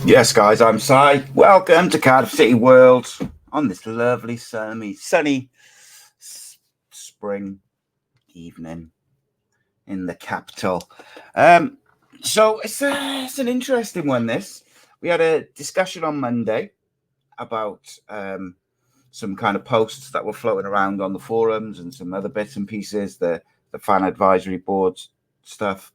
Yes, guys, I'm Si. Welcome to Cardiff City World on this lovely, sunny spring evening in the capital. So it's an interesting one. We had a discussion on Monday about some kind of posts that were floating around on the forums and some other bits and pieces, the fan advisory boards stuff,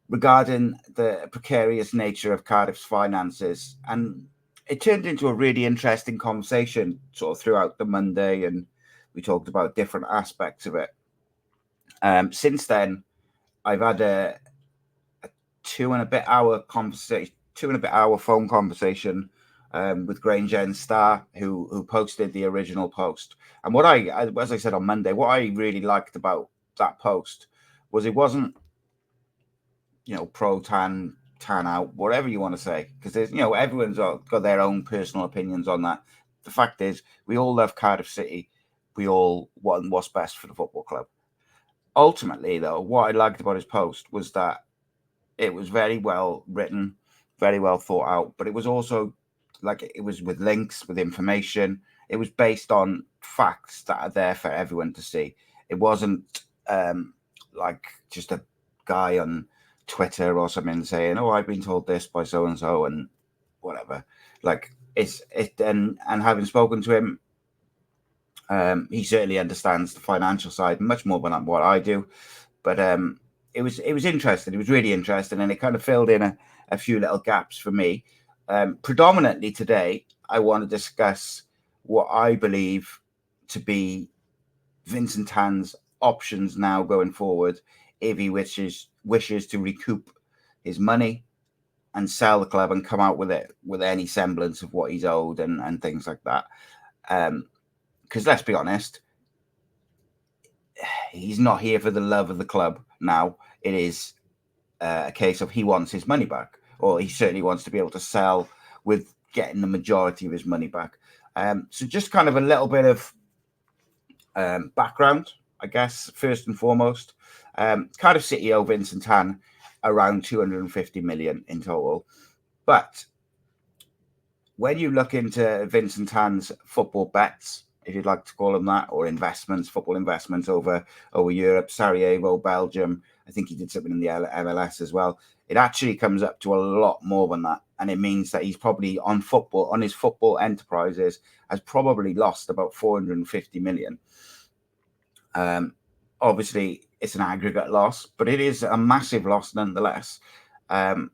regarding the precarious nature of Cardiff's finances. And it turned into a really interesting conversation sort of throughout the Monday, and we talked about different aspects of it. Since then, I've had a 2.5 hour conversation, 2.5 hour phone conversation with Granger and Star, who posted the original post. And as I said on Monday, what I really liked about that post was it wasn't, pro Tan out, whatever you want to say, because there's, everyone's got their own personal opinions on that. The fact is, we all love Cardiff City. We all want what's best for the football club. Ultimately, though, what I liked about his post was that it was very well written, very well thought out, but it was also it was with links, with information. It was based on facts that are there for everyone to see. It wasn't like just a guy on Twitter or something saying, "Oh, I've been told this by so and so," and whatever. And having spoken to him, he certainly understands the financial side much more than what I do. But it was interesting. It was really interesting, and it kind of filled in a few little gaps for me. Predominantly today, I want to discuss what I believe to be Vincent Tan's options now going forward if he wishes to recoup his money and sell the club and come out with it with any semblance of what he's owed and things like that. Because let's be honest, he's not here for the love of the club now. It is a case of he wants his money back, or he certainly wants to be able to sell with getting the majority of his money back. So just kind of a little bit of background, I guess, first and foremost. Cardiff City owe Vincent Tan around 250 million in total. But when you look into Vincent Tan's football bets, if you'd like to call them that, or football investments over Europe, Sarajevo, Belgium, I think he did something in the MLS as well. It actually comes up to a lot more than that. And it means that he's probably on his football enterprises, has probably lost about 450 million. Obviously, it's an aggregate loss, but it is a massive loss nonetheless. And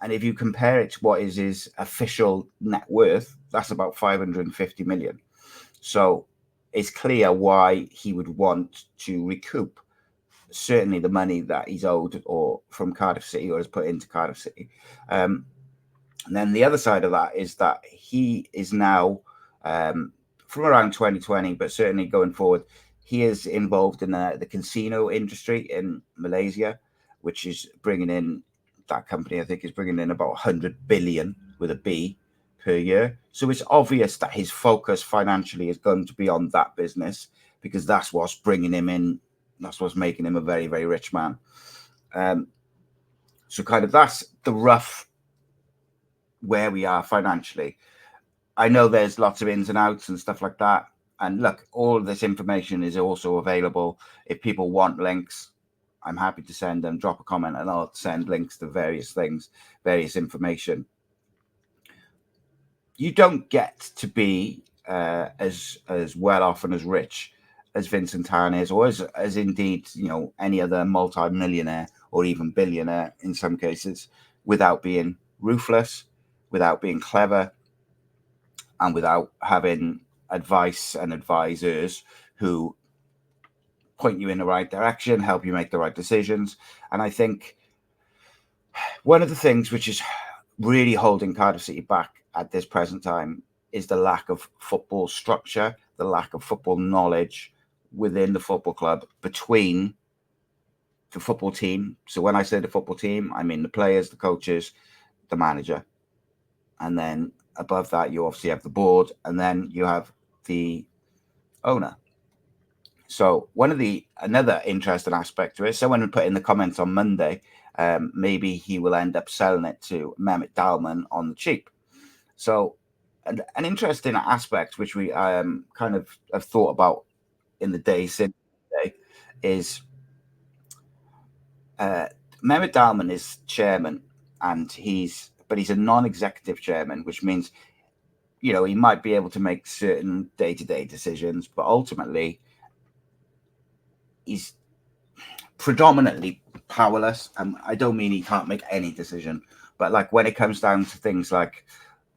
if you compare it to what is his official net worth, that's about 550 million. So it's clear why he would want to recoup certainly the money that he's owed or from Cardiff City or has put into Cardiff City. And then the other side of that is that he is now, from around 2020, but certainly going forward, he is involved in the casino industry in Malaysia, which is bringing in, that company, I think, is bringing in about 100 billion with a B per year. So it's obvious that his focus financially is going to be on that business because that's what's bringing him in. That's what's making him a very, very rich man. So kind of that's the rough where we are financially. I know there's lots of ins and outs and stuff like that. And look, all of this information is also available. If people want links, I'm happy to send them. Drop a comment and I'll send links to various things, various information. You don't get to be as well off and as rich as Vincent Tan is, or as indeed, any other multi-millionaire or even billionaire in some cases, without being ruthless, without being clever, and without having advice and advisors who point you in the right direction, help you make the right decisions. And I think one of the things which is really holding Cardiff City back at this present time is the lack of football structure, the lack of football knowledge within the football club between the football team. So when I say the football team, I mean the players, the coaches, the manager. And then above that, you obviously have the board, and then you have the owner. So another interesting aspect to it, someone put in the comments on Monday maybe he will end up selling it to Mehmet Dalman on the cheap. So an interesting aspect which we kind of have thought about in the day since today is Mehmet Dalman is chairman, and he's a non-executive chairman, which means he might be able to make certain day-to-day decisions, but ultimately he's predominantly powerless. And I don't mean he can't make any decision, but like when it comes down to things like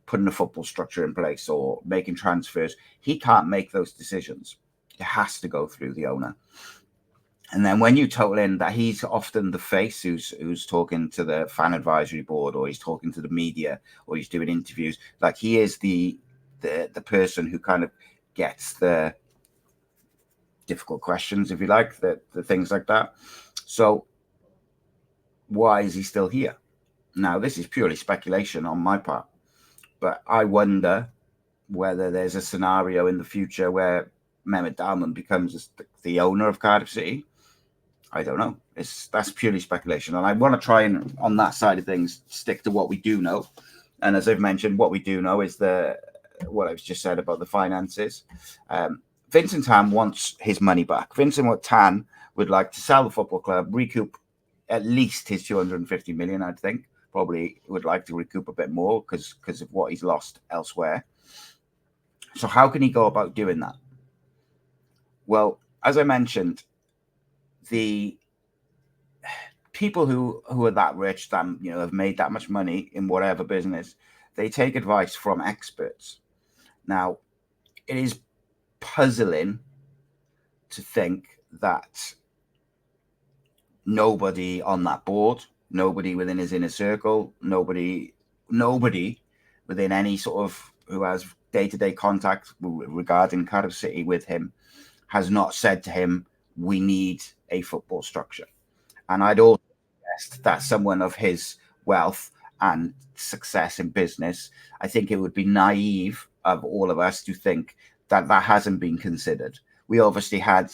putting a football structure in place or making transfers, he can't make those decisions. It has to go through the owner. And then when you total in that he's often the face who's talking to the fan advisory board, or he's talking to the media, or he's doing interviews, like he is the person who kind of gets the difficult questions, if you like, the things like that. So why is he still here? Now, this is purely speculation on my part, but I wonder whether there's a scenario in the future where Mehmet Dalman becomes the owner of Cardiff City. I don't know. That's purely speculation. And I want to try and, on that side of things, stick to what we do know. And as I've mentioned, what we do know is what I've just said about the finances. Vincent Tan wants his money back. Vincent Tan would like to sell the football club, recoup at least his 250 million, I'd think. Probably would like to recoup a bit more because of what he's lost elsewhere. So how can he go about doing that? Well, as I mentioned, the people who are that rich, that have made that much money in whatever business, they take advice from experts. Now, it is puzzling to think that nobody on that board, nobody within his inner circle, nobody within any sort of who has day-to-day contact regarding Cardiff City with him has not said to him, we need a football structure. And I'd also suggest that someone of his wealth and success in business, I think it would be naive of all of us to think that hasn't been considered. We obviously had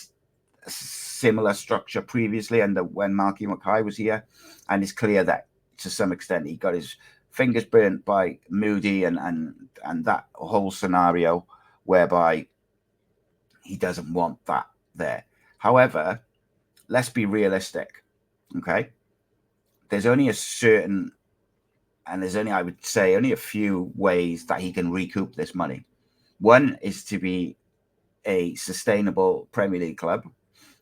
a similar structure previously, and when Marky Mackay was here, and it's clear that to some extent he got his fingers burnt by Moody and that whole scenario whereby he doesn't want that there. However, let's be realistic, okay? There's only a few ways that he can recoup this money. One is to be a sustainable Premier League club,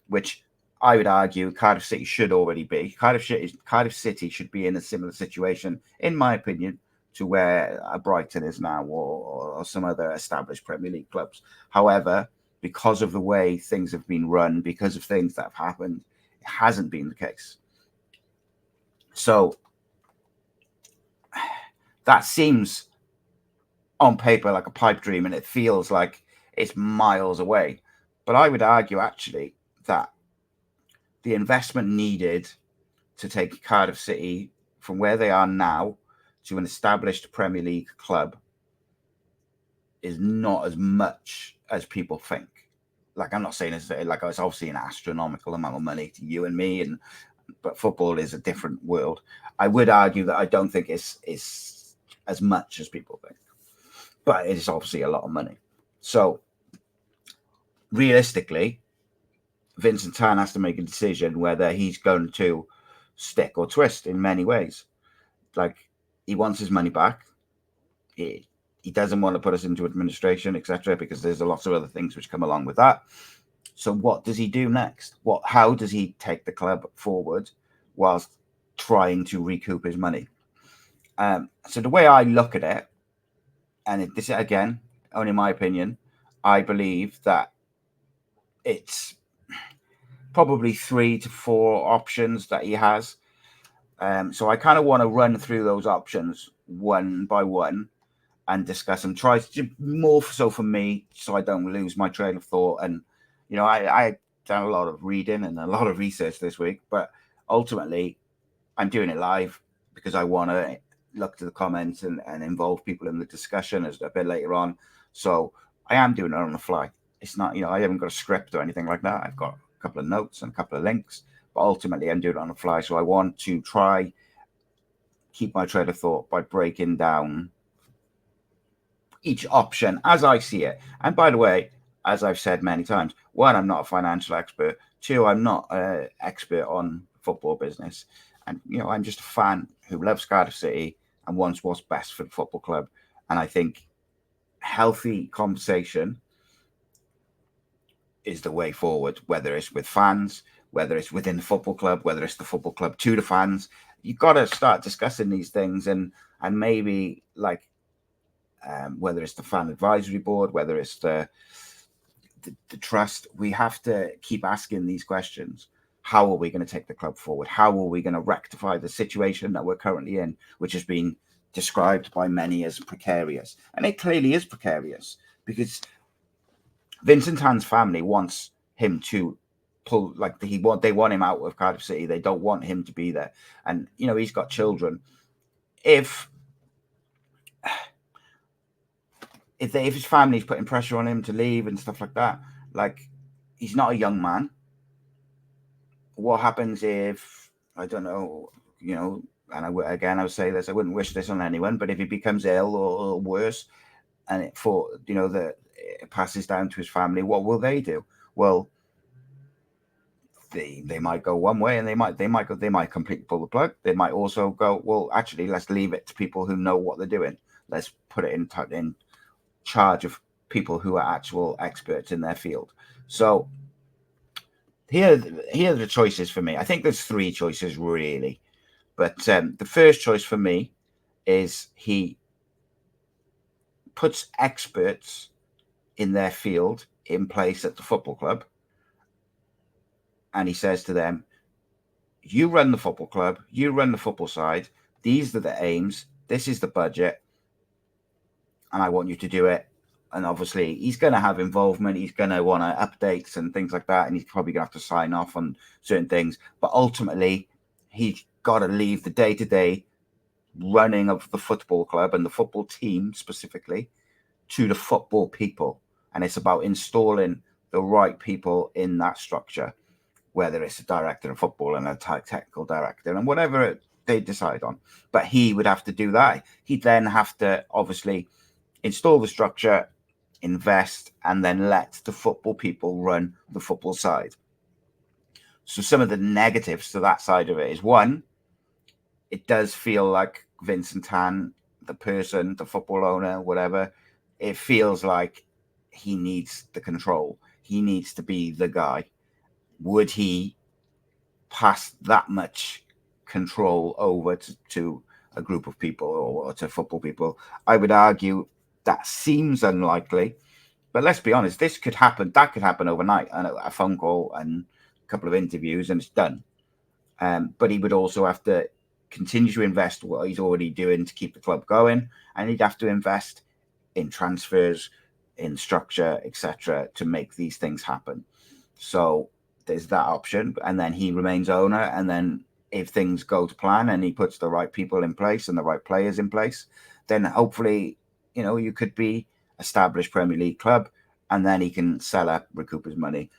which I would argue Cardiff City should already be. Cardiff City should be in a similar situation, in my opinion, to where Brighton is now, or some other established Premier League clubs. However, because of the way things have been run, because of things that have happened, it hasn't been the case. So that seems on paper like a pipe dream, and it feels like it's miles away. But I would argue actually that the investment needed to take Cardiff City from where they are now to an established Premier League club is not as much as people think. Like, I'm not saying it's obviously an astronomical amount of money to you and me, but football is a different world. I would argue that I don't think it's as much as people think, but it is obviously a lot of money. So realistically, Vincent Tan has to make a decision whether he's going to stick or twist in many ways. Like, he wants his money back. He doesn't want to put us into administration, etc., because there's a lot of other things which come along with that. So what does he do next? How does he take the club forward whilst trying to recoup his money? So the way I look at it, and this is, again, only my opinion, I believe that it's probably 3 to 4 options that he has. So I kind of want to run through those options one by one and discuss them. Try to more so for me, so I don't lose my train of thought. And I done a lot of reading and a lot of research this week, but ultimately, I'm doing it live because I want to look to the comments and involve people in the discussion as a bit later on. So I am doing it on the fly. It's not, I haven't got a script or anything like that. I've got a couple of notes and a couple of links, but ultimately I'm doing it on the fly. So I want to try keep my train of thought by breaking down each option as I see it. And by the way, as I've said many times, one, I'm not a financial expert. Two, I'm not an expert on football business. And, I'm just a fan who loves Cardiff City and wants what's best for the football club. And I think healthy conversation is the way forward, whether it's with fans, whether it's within the football club, whether it's the football club to the fans. You've got to start discussing these things and maybe like whether it's the fan advisory board, whether it's the trust, we have to keep asking these questions. How are we going to take the club forward? How are we going to rectify the situation that we're currently in, which has been described by many as precarious? And it clearly is precarious because Vincent Tan's family wants him to pull, they want him out of Cardiff City. They don't want him to be there. And, he's got children. If his family's putting pressure on him to leave and stuff like that, he's not a young man. What happens if, I don't know, and I would say this, I wouldn't wish this on anyone, but if he becomes ill or worse, and it passes down to his family, what will they do? Well, they might go one way, and they might completely pull the plug. They might also go, well, actually, let's leave it to people who know what they're doing. Let's put it in charge of people who are actual experts in their field. So here are the choices for me. I think there's three choices really, but the first choice for me is he puts experts in their field in place at the football club, and he says to them, you run the football club, you run the football side, these are the aims, this is the budget, and I want you to do it. And obviously he's going to have involvement, he's going to want updates and things like that, and he's probably going to have to sign off on certain things, but ultimately he's got to leave the day-to-day running of the football club and the football team specifically to the football people. And it's about installing the right people in that structure, whether it's a director of football and a technical director and whatever they decide on. But he would have to do that. He'd then have to obviously install the structure, invest, and then let the football people run the football side. So some of the negatives to that side of it is, one, it does feel like Vincent Tan, the person, the football owner, whatever, it feels like he needs the control. He needs to be the guy. Would he pass that much control over to a group of people or to football people? I would argue that seems unlikely. But let's be honest, this could happen. That could happen overnight. And a phone call and a couple of interviews and it's done. But he would also have to continue to invest what he's already doing to keep the club going. And he'd have to invest in transfers, in structure, etc., to make these things happen. So there's that option. And then he remains owner. And then if things go to plan and he puts the right people in place and the right players in place, then hopefully, you could be established Premier League club, and then he can sell up, recoup his money.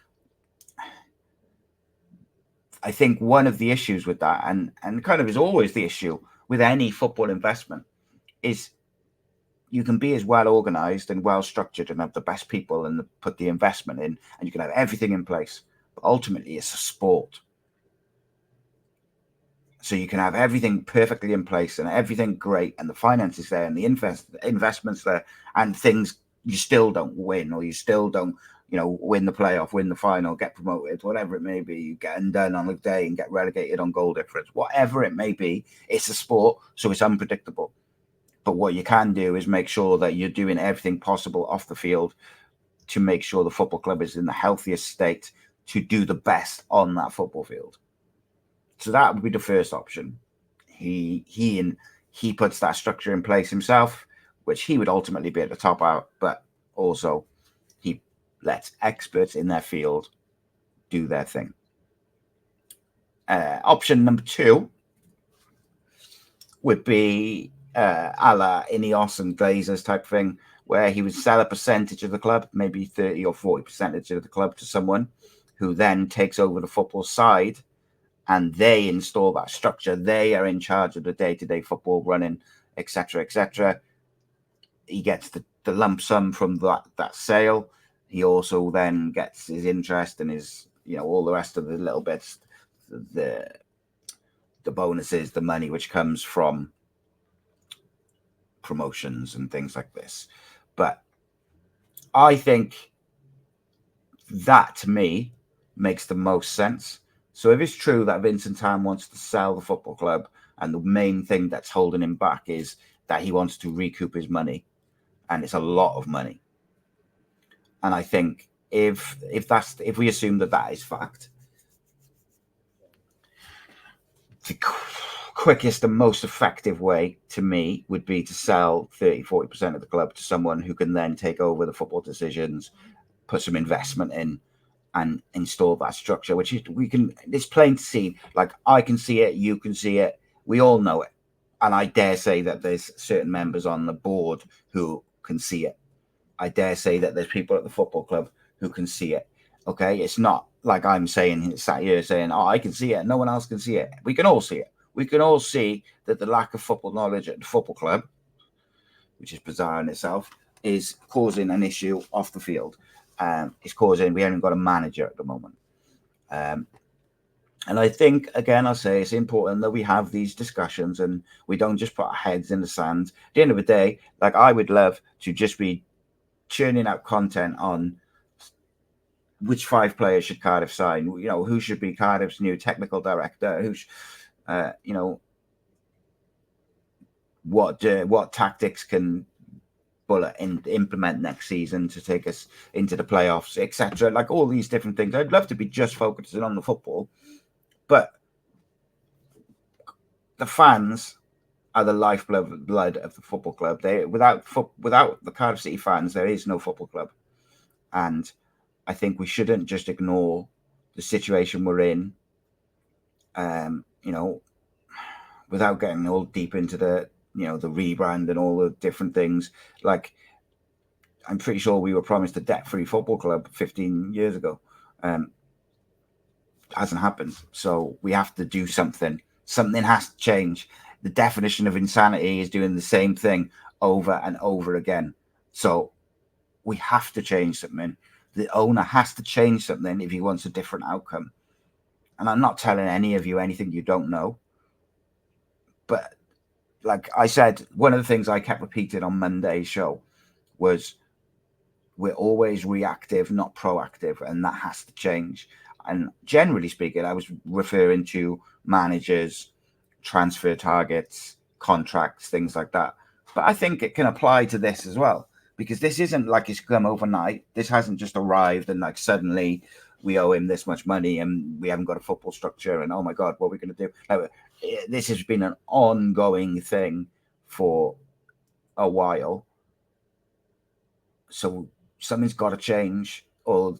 I think one of the issues with that, and kind of is always the issue with any football investment, is you can be as well organized and well structured and have the best people and put the investment in, and you can have everything in place. But ultimately, it's a sport. So you can have everything perfectly in place and everything great, and the finances there and the investments there, and things you still don't win, or you still don't, win the playoff, win the final, get promoted, whatever it may be. You get undone on the day and get relegated on goal difference, whatever it may be. It's a sport, so it's unpredictable. But what you can do is make sure that you're doing everything possible off the field to make sure the football club is in the healthiest state to do the best on that football field. So that would be the first option. He puts that structure in place himself, which he would ultimately be at the top out, but also he lets experts in their field do their thing. Option number two would be a la Ineos and Glazers type thing, where he would sell a percentage of the club, maybe 30 or 40% of the club, to someone who then takes over the football side and they install that structure. They are in charge of the day-to-day football running, etc., etc. He gets the lump sum from that sale. He also then gets his interest and his, all the rest of the little bits, the bonuses, the money which comes from promotions and things like this. But I think that, to me, makes the most sense. So if it's true that Vincent Tan wants to sell the football club, and the main thing that's holding him back is that he wants to recoup his money, and it's a lot of money. And I think if we assume that is fact, the quickest and most effective way to me would be to sell 30-40% of the club to someone who can then take over the football decisions, put some investment in, and install that structure, which it's plain to see. Like, I can see it, you can see it, we all know it. And I dare say that there's certain members on the board who can see it. I dare say that there's people at the football club who can see it. Okay, it's not like I'm sat here saying, "Oh, I can see it." No one else can see it. We can all see it. We can all see that the lack of football knowledge at the football club, which is bizarre in itself, is causing an issue off the field. It's causing, we haven't got a manager at the moment. And I think, again, I'll say it's important that we have these discussions and we don't just put our heads in the sand. At the end of the day, like, I would love to just be churning out content on which 5 players should Cardiff sign, who should be Cardiff's new technical director, what tactics can Bullet implement next season to take us into the playoffs, etc. Like, all these different things. I'd love to be just focusing on the football, but the fans are the lifeblood of the football club. Without the Cardiff City fans, there is no football club. And I think we shouldn't just ignore the situation we're in, without getting all deep into the rebrand and all the different things. Like, I'm pretty sure we were promised a debt-free football club 15 years ago. Hasn't happened. So we have to do something. Something has to change. The definition of insanity is doing the same thing over and over again. So we have to change something. The owner has to change something if he wants a different outcome. And I'm not telling any of you anything you don't know. But like I said, one of the things I kept repeating on Monday's show was, we're always reactive, not proactive, and that has to change. And generally speaking, I was referring to managers, transfer targets, contracts, things like that. But I think it can apply to this as well, because this isn't like it's come overnight. This hasn't just arrived and like suddenly we owe him this much money and we haven't got a football structure and, oh my God, what are we going to do? Like, this has been an ongoing thing for a while. So something's got to change, or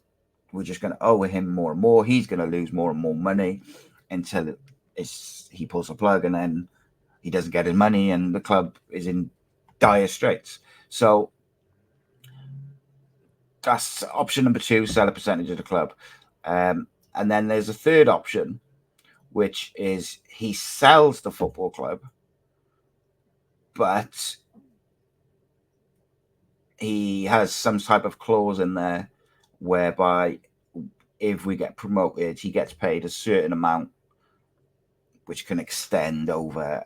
we're just going to owe him more and more. He's going to lose more and more money until he pulls a plug, and then he doesn't get his money and the club is in dire straits. So that's option number 2, sell a percentage of the club. And then there's a third option, which is he sells the football club, but he has some type of clause in there whereby if we get promoted, he gets paid a certain amount, which can extend over,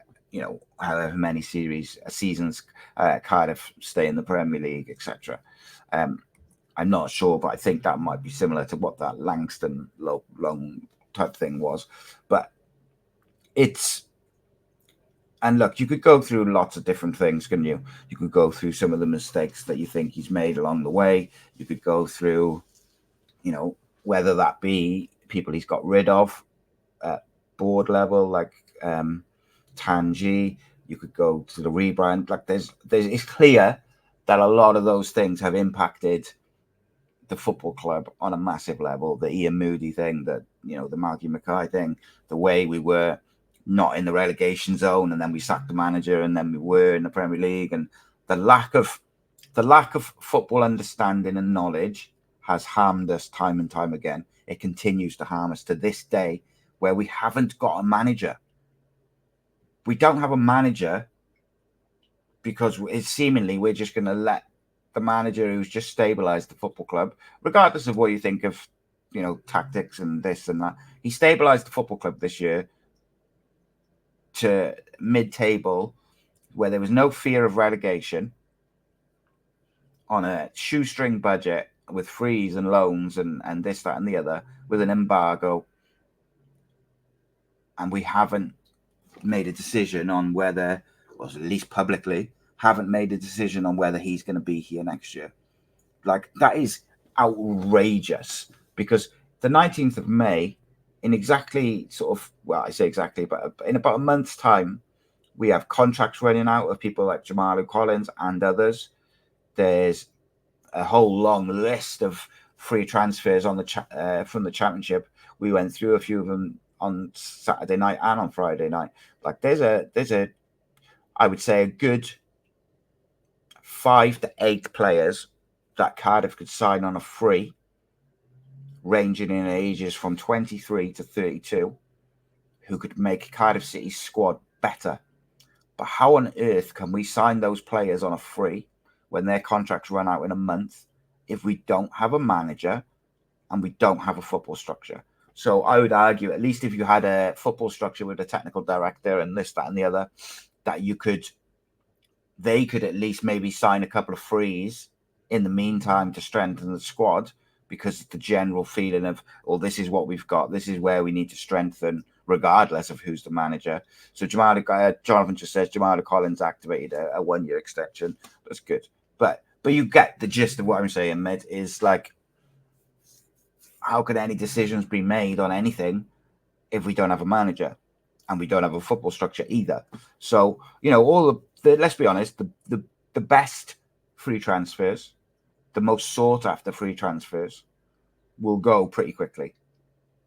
however many seasons Cardiff stay in the Premier League, etc. I'm not sure, but I think that might be similar to what that Langston long type thing was. But and look, you could go through lots of different things, couldn't you? You could go through some of the mistakes that you think he's made along the way. You could go through, whether that be people he's got rid of at board level, like Tangi. You could go to the rebrand. Like, it's clear that a lot of those things have impacted the football club on a massive level. The Ian Moody thing, the Malky Mackay thing, the way we were not in the relegation zone and then we sacked the manager and then we were in the Premier League, and the lack of football understanding and knowledge has harmed us time and time again. It continues to harm us to this day. where we haven't got a manager. We don't have a manager because it's seemingly we're just going to let the manager who's just stabilised the football club, regardless of what you think of, tactics and this and that. He stabilised the football club this year to mid-table, where there was no fear of relegation, on a shoestring budget with frees and loans and this, that, and the other, with an embargo. And we haven't made a decision on whether, or at least publicly, haven't made a decision on whether he's going to be here next year. Like, that is outrageous, because the 19th of May, in exactly I say exactly, but in about a month's time, we have contracts running out of people like Jamal Collins and others. There's a whole long list of free transfers on the from the Championship. We went through a few of them on Saturday night and on Friday night. Like, there's a I would say a good 5 to 8 players that Cardiff could sign on a free, ranging in ages from 23 to 32, who could make Cardiff City's squad better. But how on earth can we sign those players on a free when their contracts run out in a month if we don't have a manager and we don't have a football structure? So I would argue, at least if you had a football structure with a technical director and this, that, and the other, that they could at least maybe sign a couple of frees in the meantime to strengthen the squad, because the general feeling of, this is what we've got, this is where we need to strengthen, regardless of who's the manager. So Jonathan just says Jamal Collins activated a 1-year extension. That's good. But you get the gist of what I'm saying, mate, is like, how could any decisions be made on anything if we don't have a manager and we don't have a football structure either? So, let's be honest, the best free transfers, the most sought after free transfers, will go pretty quickly,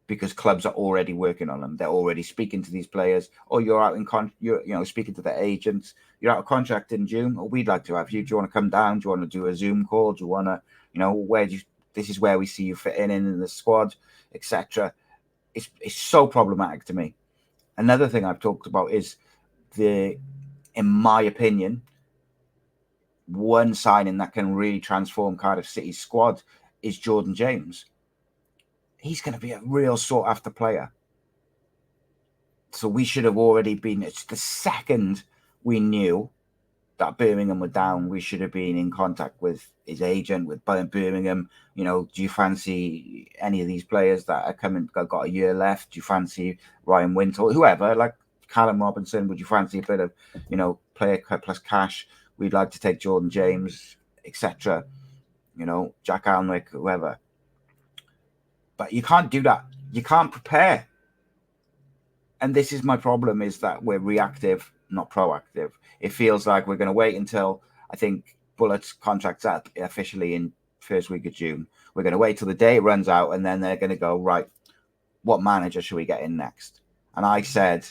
because clubs are already working on them. They're already speaking to these players. Or you're out you're speaking to the agents. You're out of contract in June. Or we'd like to have you. Do you want to come down? Do you want to do a Zoom call? Do you want to, this is where we see you fitting in the squad, etc. It's so problematic to me. Another thing I've talked about is in my opinion, one signing that can really transform Cardiff City's squad is Jordan James. He's going to be a real sought-after player. So we should have already been, it's the second we knew that Birmingham were down, we should have been in contact with his agent, with Birmingham. Do you fancy any of these players that are coming, got a year left? Do you fancy Ryan Wintle, whoever, like Callum Robinson? Would you fancy a bit of, player plus cash? We'd like to take Jordan James, etc. Jack Alnwick, whoever. But you can't do that. You can't prepare. And this is my problem, is that we're reactive, not proactive. It feels like we're going to wait until, I think, Bullett's contract's up officially in first week of June. We're going to wait till the day it runs out, and then they're going to go, right, what manager should we get in next? And I said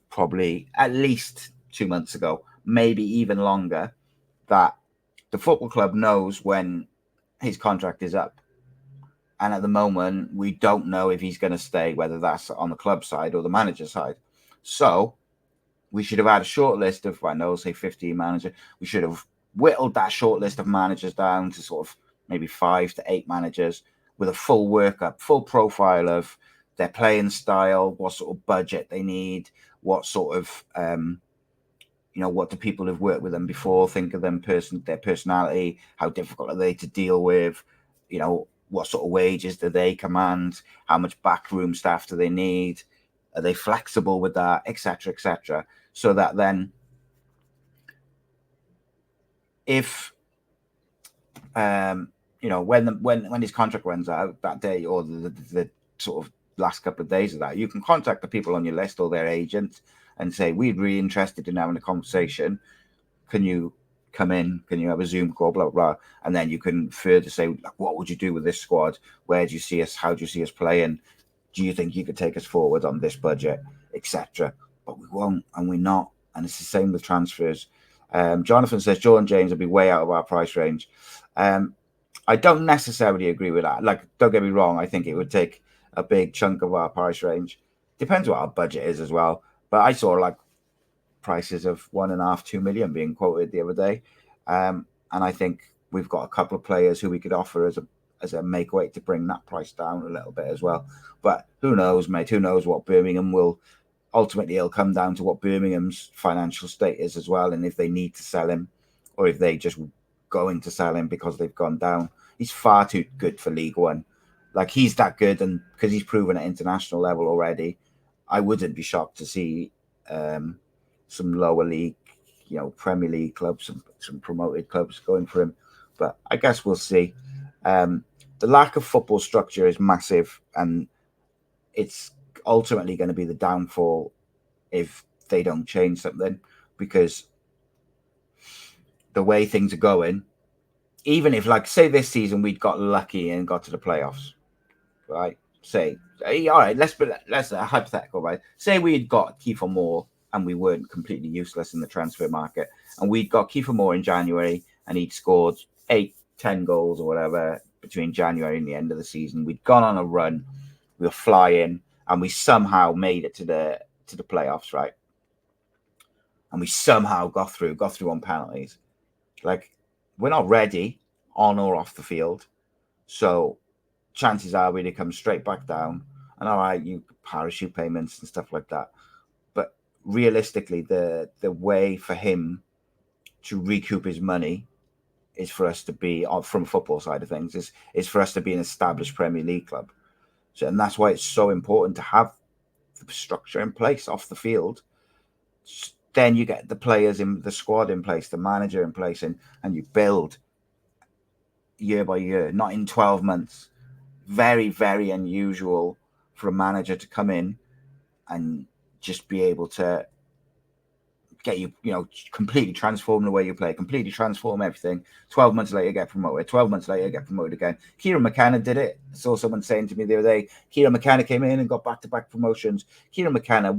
probably at least 2 months ago, maybe even longer, that the football club knows when his contract is up. And at the moment, we don't know if he's going to stay, whether that's on the club side or the manager side. So we should have had a short list of, say 15 managers. We should have whittled that short list of managers down to sort of maybe 5 to 8 managers with a full workup, full profile of their playing style, what sort of budget they need, what sort of, what do people who've worked with them before think of them, their personality, how difficult are they to deal with, what sort of wages do they command, how much backroom staff do they need, are they flexible with that, etc., etc. So that then, if when his contract runs out that day, or the sort of last couple of days of that, you can contact the people on your list or their agent and say, we're really interested in having a conversation. Can you come in? Can you have a Zoom call? Blah, blah, blah. And then you can further say, like, what would you do with this squad? Where do you see us? How do you see us playing? Do you think you could take us forward on this budget, etc.? But we won't, and we're not. And it's the same with transfers. Jonathan says Jordan James will be way out of our price range. I don't necessarily agree with that. Like, don't get me wrong. I think it would take a big chunk of our price range. Depends what our budget is as well. But I saw like prices of 1.5, 2 million being quoted the other day, and I think we've got a couple of players who we could offer as a make weight to bring that price down a little bit as well. But who knows, mate? Who knows what Birmingham will ultimately? It'll come down to what Birmingham's financial state is as well, and if they need to sell him, or if they just going to sell him because they've gone down. He's far too good for League One. Like, he's that good, and because he's proven at international level already, I wouldn't be shocked to see some lower league, Premier League clubs, some promoted clubs going for him. But I guess we'll see. The lack of football structure is massive, and it's ultimately going to be the downfall if they don't change something, because the way things are going, even if, like, say this season we'd got lucky and got to the playoffs, right? Say, all right, let's a hypothetical, right? Say we'd got Kiefer Moore and we weren't completely useless in the transfer market, and we'd got Kiefer Moore in January and he'd scored 8-10 goals or whatever between January and the end of the season. We'd gone on a run, we were flying, and we somehow made it to the playoffs, right? And we somehow got through on penalties. Like, we're not ready on or off the field, so chances are we'd come straight back down. And all right, you parachute payments and stuff like that. But realistically, the way for him to recoup his money is for us to be, from a football side of things, is for us to be an established Premier League club. So, and that's why it's so important to have the structure in place off the field. Then you get the players in the squad in place, the manager in place, and you build year by year, not in 12 months. Very, very unusual for a manager to come in and just be able to get you, completely transform the way you play, completely transform everything. 12 months later, get promoted. 12 months later, get promoted again. Kieran McKenna did it. I saw someone saying to me the other day, Kieran McKenna came in and got back-to-back promotions. Kieran McKenna,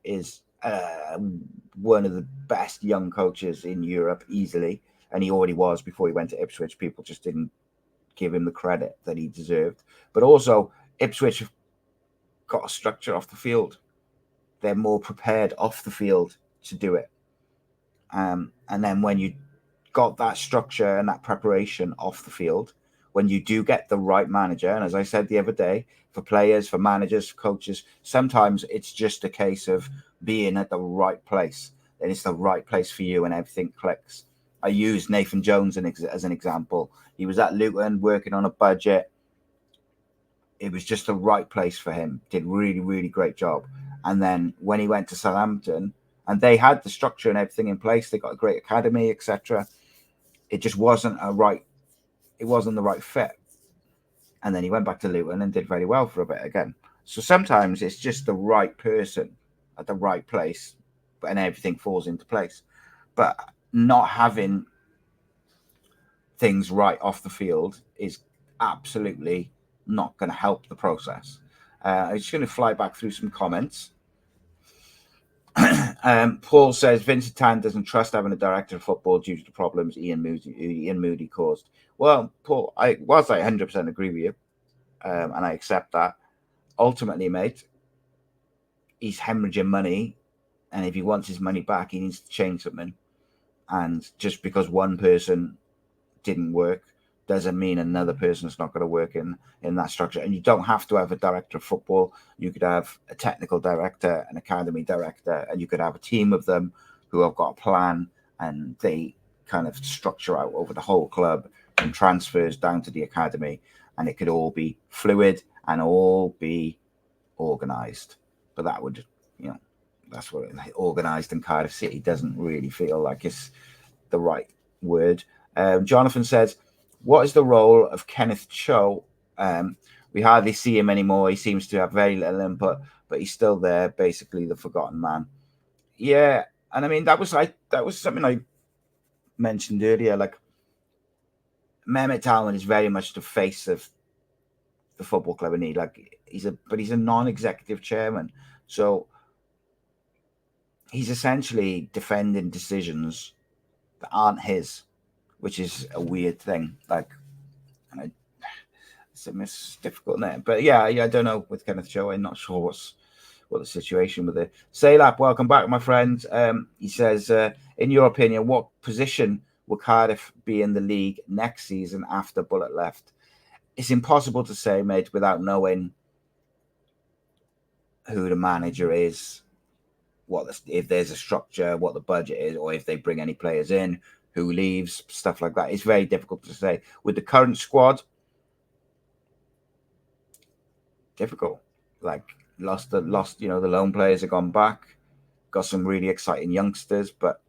is one of the best young coaches in Europe, easily. And he already was before he went to Ipswich. People just didn't give him the credit that he deserved. But also, Ipswich have got a structure off the field. They're more prepared off the field to do it. And then when you got that structure and that preparation off the field, when you do get the right manager, and as I said the other day, for players, for managers, for coaches, sometimes it's just a case of being at the right place. And it's the right place for you and everything clicks. I used Nathan Jones as an example. He was at Luton working on a budget. It was just the right place for him. Did really, really great job. And then when he went to Southampton, and they had the structure and everything in place, they got a great academy, etc. It just wasn't the right fit. And then he went back to Luton and did very well for a bit again. So sometimes it's just the right person at the right place, and everything falls into place. But not having things right off the field is absolutely not going to help the process. I'm just going to fly back through some comments. Paul says Vincent Tan doesn't trust having a director of football due to the problems Ian Moody caused. Well, Paul, I 100% agree with you, and I accept that. Ultimately, mate, he's hemorrhaging money, and if he wants his money back, he needs to change something. And just because one person didn't work doesn't mean another person's not going to work in that structure. And you don't have to have a director of football. You could have a technical director, an academy director, and you could have a team of them who have got a plan, and they kind of structure out over the whole club from transfers down to the academy, and it could all be fluid and all be organised. But that would, that's what organised in Cardiff City doesn't really feel like it's the right word. Jonathan says, what is the role of Kenneth Cho? We hardly see him anymore. He seems to have very little input, but he's still there, basically the forgotten man. Yeah, and I mean that was something I mentioned earlier. Like, Mehmet Talman is very much the face of the football club, and he's a non-executive chairman, so he's essentially defending decisions that aren't his, which is a weird thing. Like, it's difficult there. But yeah, I don't know with Kenneth Joe. I'm not sure what the situation with it. Saylap, welcome back, my friend. He says, in your opinion, what position will Cardiff be in the league next season after Bullet left? It's impossible to say, mate, without knowing who the manager is, if there's a structure, what the budget is, or if they bring any players in, who leaves, stuff like that. It's very difficult to say. With the current squad, difficult. Like lost, the loan players have gone back. Got some really exciting youngsters, but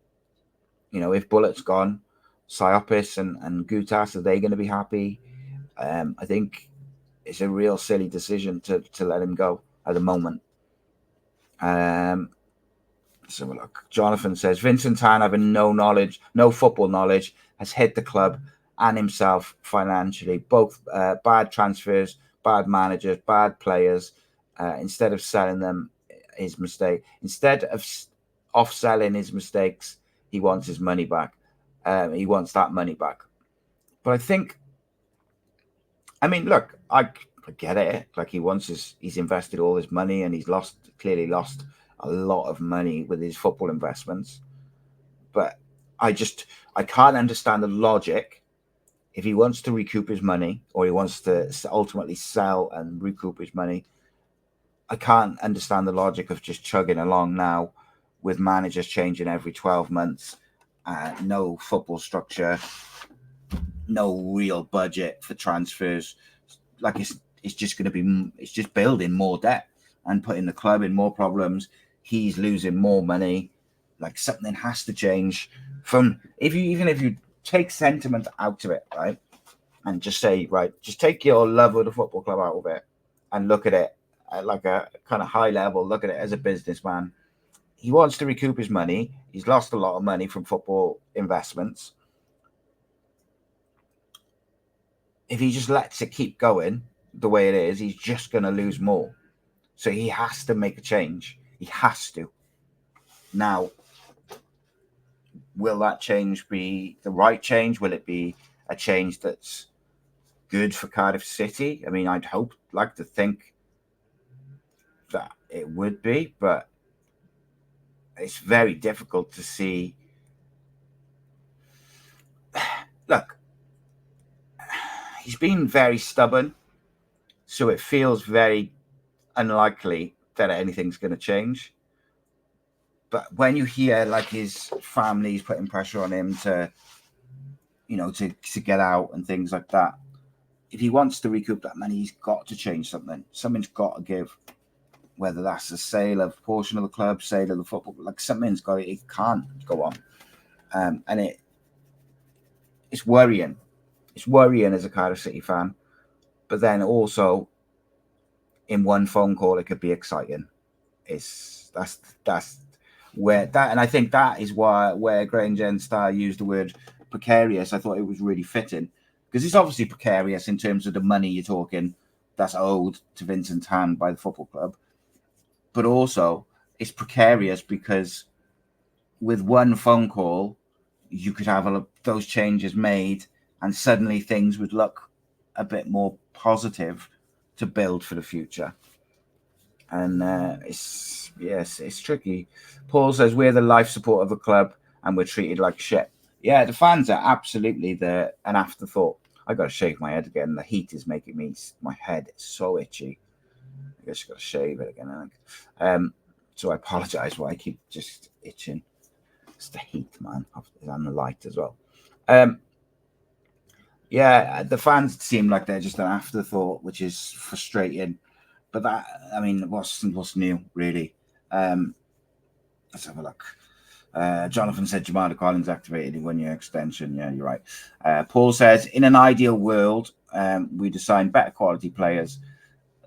if Bullet's gone, Siopis and Gutas, are they going to be happy? I think it's a real silly decision to let him go at the moment. So look, Jonathan says Vincent Tan, having no football knowledge, has hit the club and himself financially. Both bad transfers, bad managers, bad players. Instead of selling them his mistake, instead of off-selling his mistakes, he wants his money back. He wants that money back. But look, I get it. Like he's invested all his money and he's clearly lost a lot of money with his football investments. But I can't understand the logic. If he wants to recoup his money or he wants to ultimately sell and recoup his money, I can't understand the logic of just chugging along now with managers changing every 12 months, no football structure, no real budget for transfers. Like it's just building more debt and putting the club in more problems. He's losing more money. Like something has to change. Even if you take sentiment out of it, right, and just say, right, just take your love of the football club out of it and look at it at like a kind of high level. Look at it as a businessman. He wants to recoup his money. He's lost a lot of money from football investments. If he just lets it keep going the way it is, he's just going to lose more. So he has to make a change. He has to. Now, will that change be the right change? Will it be a change that's good for Cardiff City? I mean, I'd like to think that it would be, but it's very difficult to see. Look, he's been very stubborn, so it feels very unlikely that anything's going to change. But when you hear like his family's putting pressure on him to get out and things like that, if he wants to recoup that money, he's got to change something. Something's got to give. Whether that's a sale of a portion of the club, sale of the football, like something's got it can't go on. And it's worrying. It's worrying as a Cardiff City fan. But then also, in one phone call, it could be exciting. That's where that, and I think that is where Grange Star used the word precarious. I thought it was really fitting because it's obviously precarious in terms of the money you're talking that's owed to Vincent Tan by the football club, but also it's precarious because with one phone call, you could have those changes made, and suddenly things would look a bit more positive to build for the future. And it's tricky. Paul says we're the life support of the club and we're treated like shit. Yeah, the fans are absolutely an afterthought. I got to shave my head again. The heat is making my head so itchy. I guess I got to shave it again, I think. So I apologise why I keep just itching. It's the heat, man, and the light as well. Yeah, the fans seem like they're just an afterthought, which is frustrating. But that, I mean, what's new, really? Let's have a look. Jonathan said Jamada Collins activated a 1-year extension. Yeah, you're right. Paul says, in an ideal world, we'd assign better quality players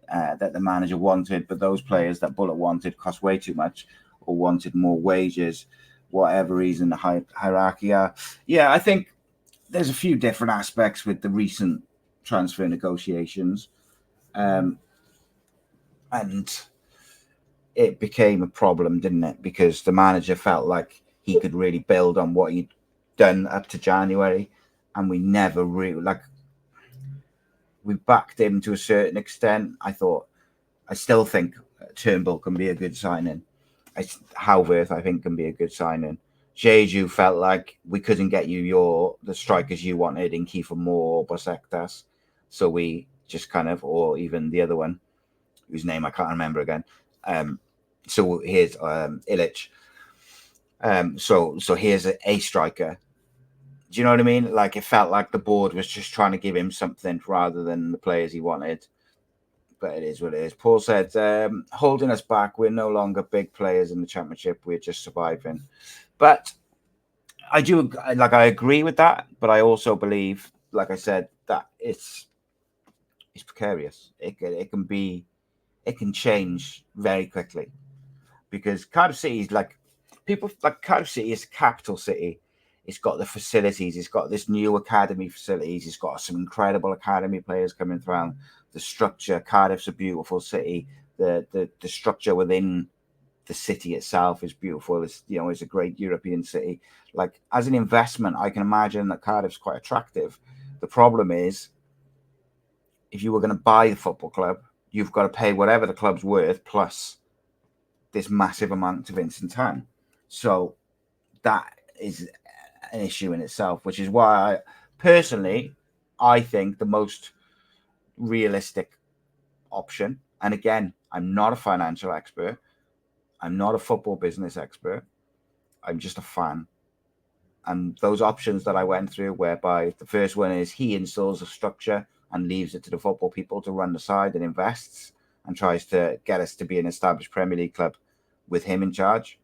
that the manager wanted, but those players that Bullet wanted cost way too much or wanted more wages, whatever reason, the hierarchy are. Yeah, I think there's a few different aspects with the recent transfer negotiations. And it became a problem, didn't it? Because the manager felt like he could really build on what he'd done up to January. And we never really, we backed him to a certain extent. I still think Turnbull can be a good signing. Halworth, I think, can be a good signing. Jeju felt like we couldn't get you the strikers you wanted in Kiefer Moore or Bosektas. So we just kind of, or even the other one, whose name I can't remember again. So here's Illich. So here's a striker. Do you know what I mean? Like, it felt like the board was just trying to give him something rather than the players he wanted. But it is what it is. Paul said, holding us back, we're no longer big players in the Championship. We're just surviving. But I agree with that. But I also believe, like I said, that it's precarious. It can change very quickly, because Cardiff City is Cardiff City is a capital city. It's got the facilities. It's got this new academy facilities. It's got some incredible academy players coming through. The structure, Cardiff's a beautiful city. The structure within the city itself is beautiful. It's a great European city. Like, as an investment, I can imagine that Cardiff's quite attractive. The problem is, if you were going to buy the football club, you've got to pay whatever the club's worth plus this massive amount to Vincent Tan. So that is an issue in itself, which is why I think the most realistic option, and again, I'm not a financial expert, I'm not a football business expert, I'm just a fan. And those options that I went through, whereby the first one is he installs a structure and leaves it to the football people to run the side and invests and tries to get us to be an established Premier League club with him in charge.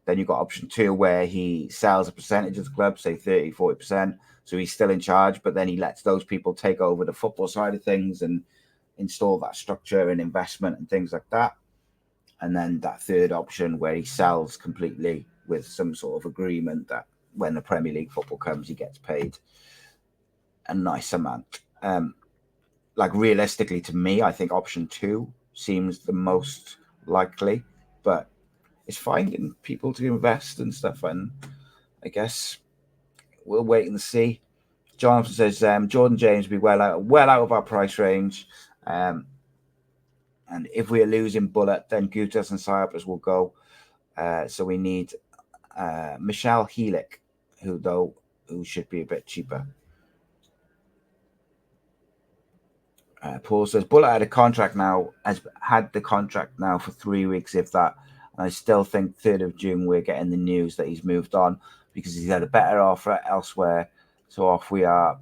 Then you've got option 2, where he sells a percentage of the club, say 30, 40%. So he's still in charge, but then he lets those people take over the football side of things and install that structure and investment and things like that. And then that third option, where he sells completely with some sort of agreement that when the Premier League football comes, he gets paid a nice amount. Realistically, to me, I think option 2 seems the most likely, but it's finding people to invest and stuff, and I guess we'll wait and see. Jonathan says Jordan James will be well out of our price range, and if we are losing Bullet, then Gutas and Cyprus will go. So we need Michelle Heelick, who should be a bit cheaper. Paul says Bullet has had the contract now for 3 weeks, if that. And I still think 3rd of June we're getting the news that he's moved on because he's had a better offer elsewhere. So off we are.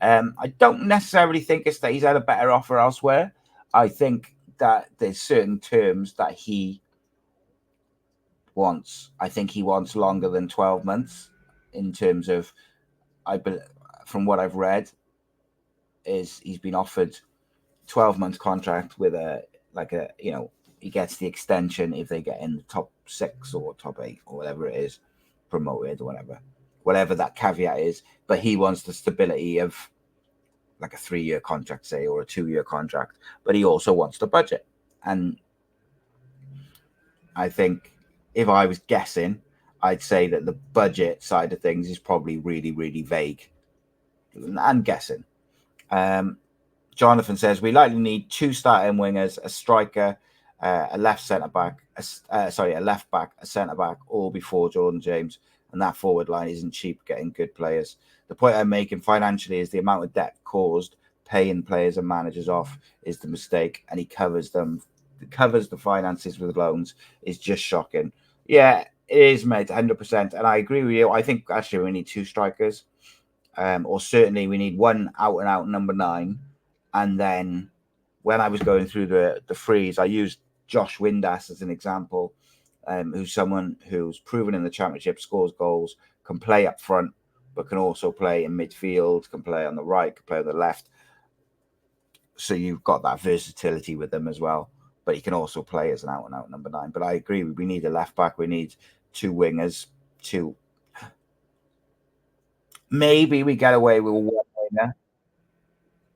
I don't necessarily think it's that he's had a better offer elsewhere. I think that there's certain terms that he wants. I think he wants longer than 12 months in terms of, from what I've read, is he's been offered 12-month contract with he gets the extension if they get in the top 6 or top 8 or whatever it is, promoted or whatever that caveat is. But he wants the stability of like a 3-year contract, say, or a 2-year contract. But he also wants the budget. And I think if I was guessing, I'd say that the budget side of things is probably really, really vague. I'm guessing. Jonathan says we likely need 2 starting wingers, a striker, a left centre back, a left back, a centre back, all before Jordan James. And that forward line isn't cheap, getting good players. The point I'm making financially is the amount of debt caused paying players and managers off is the mistake, and he covers the finances with loans is just shocking. Yeah, it is, mate, 100%. And I agree with you. I think actually we need 2 strikers, or certainly we need one out-and-out number 9. And then when I was going through the freeze, I used Josh Windass as an example, who's someone who's proven in the Championship, scores goals, can play up front, but can also play in midfield, can play on the right, can play on the left. So you've got that versatility with them as well. But he can also play as an out-and-out number 9. But I agree, we need a left back, we need 2 wingers, 2. Maybe we get away with 1 winger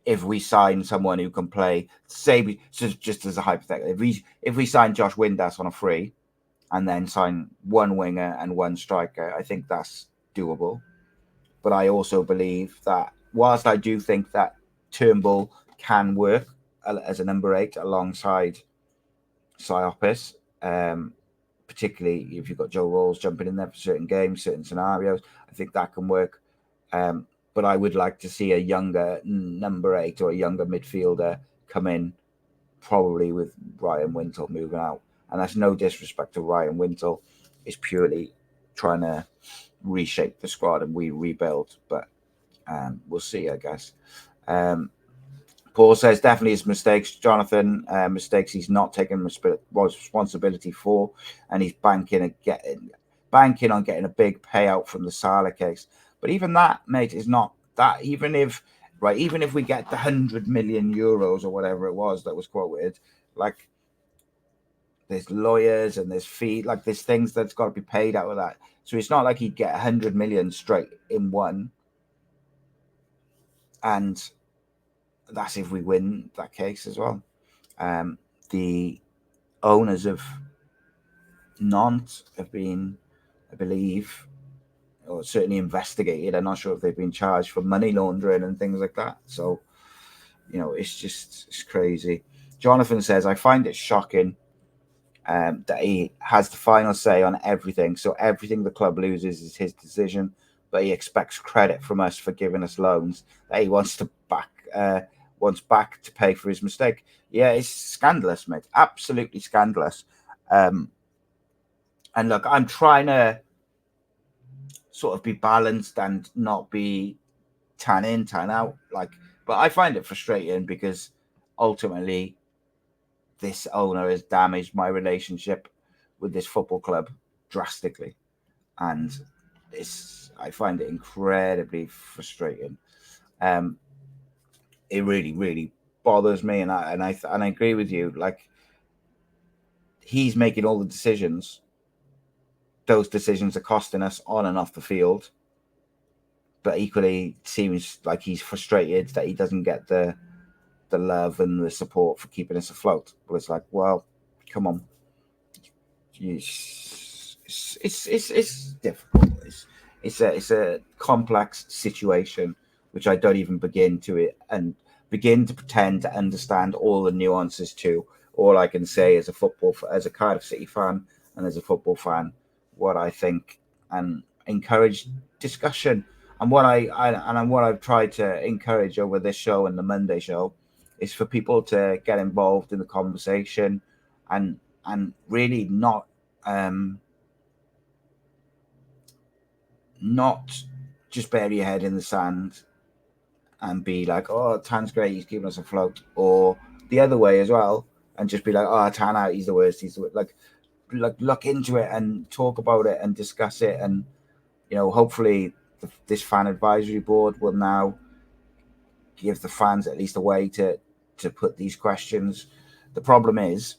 if we sign someone who can play, say, just as a hypothetical, if we sign Josh Windass on a free and then sign 1 winger and 1 striker, I think that's doable. But I also believe that whilst I do think that Turnbull can work as a number 8 alongside Siopis, particularly if you've got Joe Rawls jumping in there for certain games, certain scenarios. I think that can work. But I would like to see a younger number 8 or a younger midfielder come in, probably with Ryan Wintle moving out. And that's no disrespect to Ryan Wintle. It's purely trying to reshape the squad and we rebuild. But we'll see, I guess. Paul says definitely his mistakes, Jonathan. Mistakes he's not taking responsibility for, and he's banking on getting a big payout from the Salah case. But even that, mate, is not that. Even if we get the 100 million euros or whatever it was that was quoted, like there's lawyers and there's fees, like there's things that's got to be paid out of that. So it's not like he'd get 100 million straight in one. And that's if we win that case as well. The owners of Nantes have been, I believe, or certainly investigated. I'm not sure if they've been charged for money laundering and things like that. So, it's crazy. Jonathan says, I find it shocking that he has the final say on everything. So everything the club loses is his decision, but he expects credit from us for giving us loans that he wants back to pay for his mistake. Yeah, it's scandalous, mate. Absolutely scandalous. And look, I'm trying to sort of be balanced and not be tan in, tan out. But I find it frustrating because ultimately this owner has damaged my relationship with this football club drastically. And I find it incredibly frustrating. It really, really bothers me, and I agree with you. Like, he's making all the decisions. Those decisions are costing us on and off the field. But equally, it seems like he's frustrated that he doesn't get the love and the support for keeping us afloat. But it's like, well, come on. It's difficult. It's a complex situation, which I don't even begin to pretend to understand all the nuances to. All I can say as a Cardiff City fan and as a football fan, what I think, and encourage discussion. And what I've tried to encourage over this show and the Monday show is for people to get involved in the conversation and really not just bury your head in the sand and be like, oh, Tan's great, he's keeping us afloat, or the other way as well, and just be like, oh, Tan out, he's the worst. Like look into it and talk about it and discuss it, and hopefully this fan advisory board will now give the fans at least a way to put these questions. The problem is,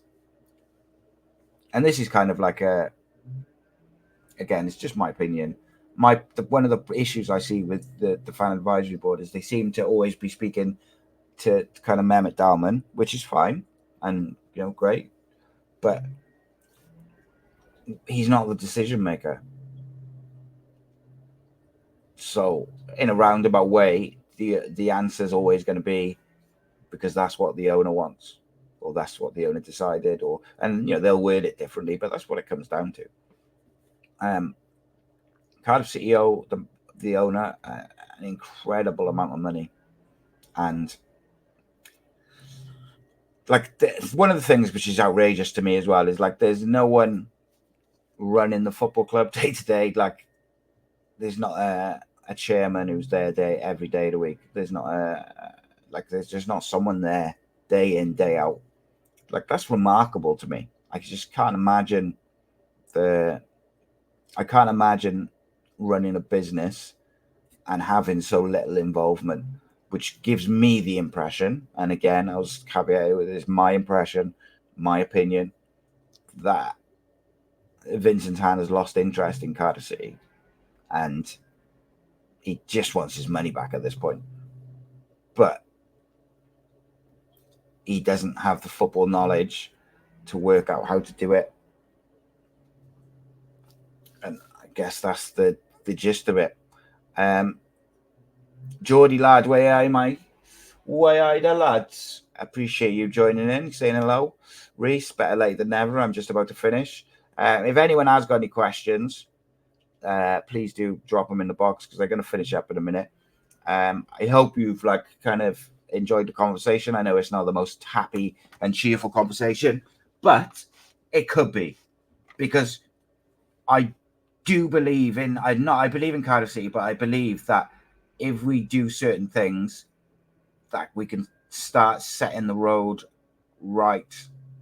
and this is kind of like again, it's just my opinion. One of the issues I see with the fan advisory board is they seem to always be speaking to kind of Mehmet Dalman, which is fine and great, but he's not the decision maker. So in a roundabout way, the answer is always going to be because that's what the owner wants, or that's what the owner decided, and they'll word it differently, but that's what it comes down to. Cardiff CEO, the owner, an incredible amount of money, and one of the things which is outrageous to me as well is there's no one running the football club day to day. Like, there's not a chairman who's there every day of the week. There's not there's just not someone there day in, day out. Like, that's remarkable to me. I just can't imagine running a business and having so little involvement, which gives me the impression, and again, I was caveated with this, my impression, my opinion, that Vincent Tan has lost interest in Cardiff City and he just wants his money back at this point. But he doesn't have the football knowledge to work out how to do it. And I guess that's the gist of it. Geordie lad, where am I? Way the lads. Appreciate you joining in, saying hello. Reese, better late than never. I'm just about to finish. If anyone has got any questions, please do drop them in the box because they're going to finish up in a minute. I hope you've kind of enjoyed the conversation. I know it's not the most happy and cheerful conversation, but it could be, because I do believe in I believe in Cardiff City, but I believe that if we do certain things, that we can start setting the road right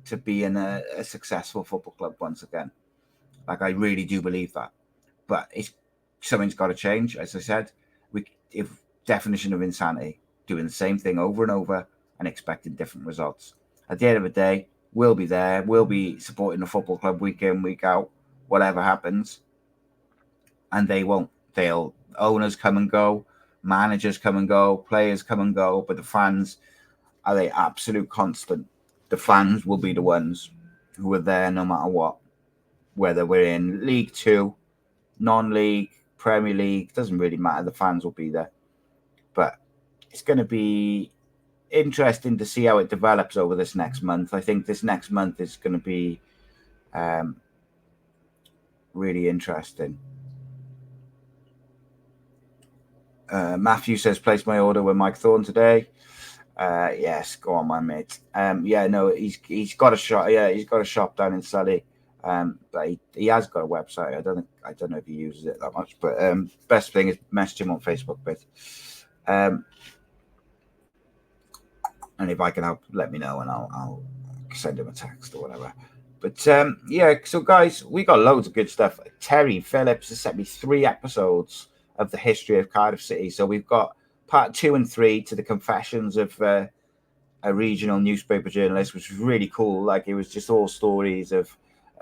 to being a successful football club once again. I really do believe that, but something's got to change. As I said, if definition of insanity, doing the same thing over and over and expecting different results. At the end of the day, we'll be there. We'll be supporting the football club week in, week out, whatever happens. And they won't. Owners come and go, managers come and go, players come and go, but the fans are the absolute constant. The fans will be the ones who are there no matter what. Whether we're in League Two, non-league, Premier League, doesn't really matter. The fans will be there. But it's going to be interesting to see how it develops over this next month. I think this next month is going to be really interesting. Matthew says, place my order with Mike Thorne today. Yes, go on, my mate. He's got a shop. Yeah, he's got a shop down in Surrey. But he has got a website. I don't know if he uses it that much. But best thing is message him on Facebook with. And if I can help, let me know, and I'll send him a text or whatever. But so guys, we got loads of good stuff. Terry Phillips has sent me 3 episodes of the history of Cardiff City. So we've got part 2 and 3 to the confessions of a regional newspaper journalist, which was really cool. It was just all stories of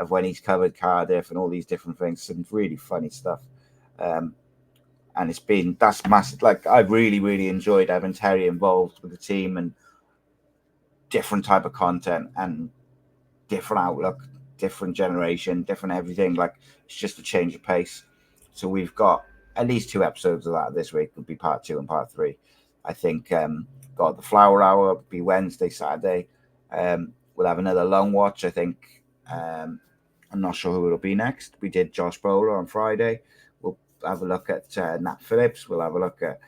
when he's covered Cardiff and all these different things, some really funny stuff. And that's massive. I've really, really enjoyed having Terry involved with the team, and different type of content and different outlook, different generation, different everything. It's just a change of pace. So we've got at least 2 episodes of that this week. Would be part 2 and part 3. I think got the Flower Hour, will be Wednesday, Saturday. We'll have another long watch, I think. I'm not sure who it'll be next. We did Josh Bowler on Friday. We'll have a look at Nat Phillips. We'll have a look at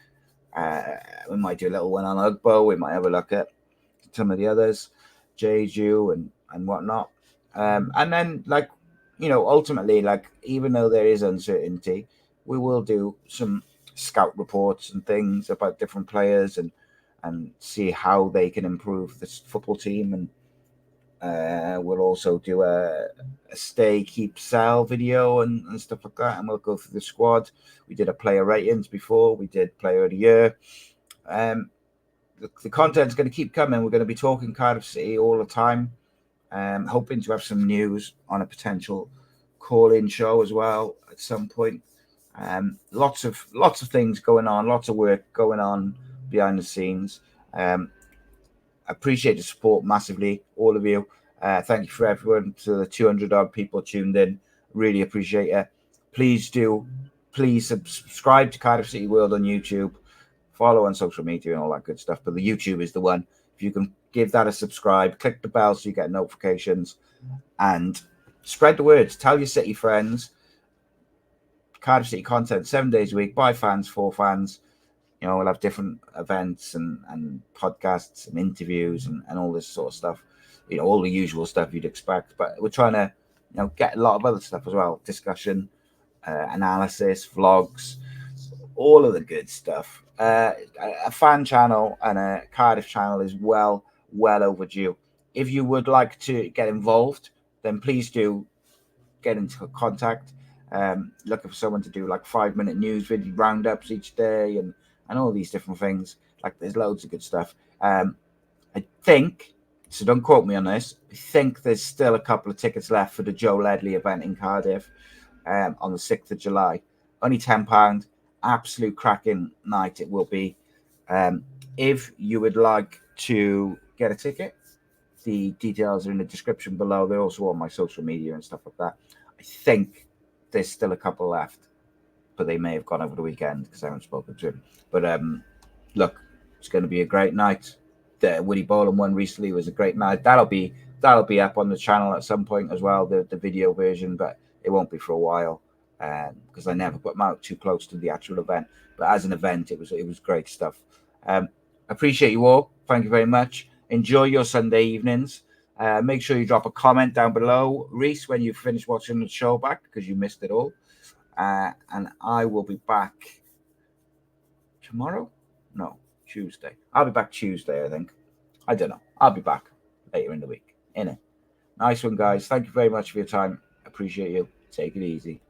we might do a little one on Ugbo. We might have a look at some of the others, Jeju and whatnot. And then ultimately, even though there is uncertainty, we will do some scout reports and things about different players and see how they can improve this football team. And we'll also do a stay, keep, sell video and stuff like that. And we'll go through the squad. We did a player ratings before. We did player of the year. The content's going to keep coming. We're going to be talking Cardiff City all the time. Hoping to have some news on a potential call-in show as well at some point. Lots of things going on, lots of work going on behind the scenes. Appreciate the support massively, all of you. Thank you for everyone, to the 200 odd people tuned in. Really appreciate it. Please subscribe to Cardiff City World on YouTube. Follow on social media and all that good stuff. But the YouTube is the one. If you can give that a subscribe, click the bell so you get notifications, and spread the words. Tell your City friends. Cardiff City content 7 days a week, by fans, for fans. We'll have different events and podcasts and interviews and all this sort of stuff. All the usual stuff you'd expect. But we're trying to get a lot of other stuff as well. Discussion, analysis, vlogs, all of the good stuff. A fan channel and a Cardiff channel is well overdue. If you would like to get involved, then please do get into contact. Looking for someone to do 5-minute news video roundups each day and all these different things. There's loads of good stuff. I think, so don't quote me on this, I think there's still a couple of tickets left for the Joe Ledley event in Cardiff on the 6th of July. Only £10. Absolute cracking night it will be. If you would like to get a ticket, the details are in the description below. They're also on my social media and stuff like that. I think there's still a couple left, but they may have gone over the weekend because I haven't spoken to him. But look, It's going to be a great night. The Woody Bowling one recently was a great night. That'll be up on the channel at some point as well, the video version, but it won't be for a while because I never put them out too close to the actual event. But as an event, it was great stuff. Appreciate you all. Thank you very much. Enjoy your Sunday evenings. Make sure you drop a comment down below, Reese, when you finish watching the show back, because you missed it all. And I will be back tomorrow. No, Tuesday. I'll be back Tuesday, I think. I don't know. I'll be back later in the week. Innit? Nice one, guys. Thank you very much for your time. Appreciate you. Take it easy.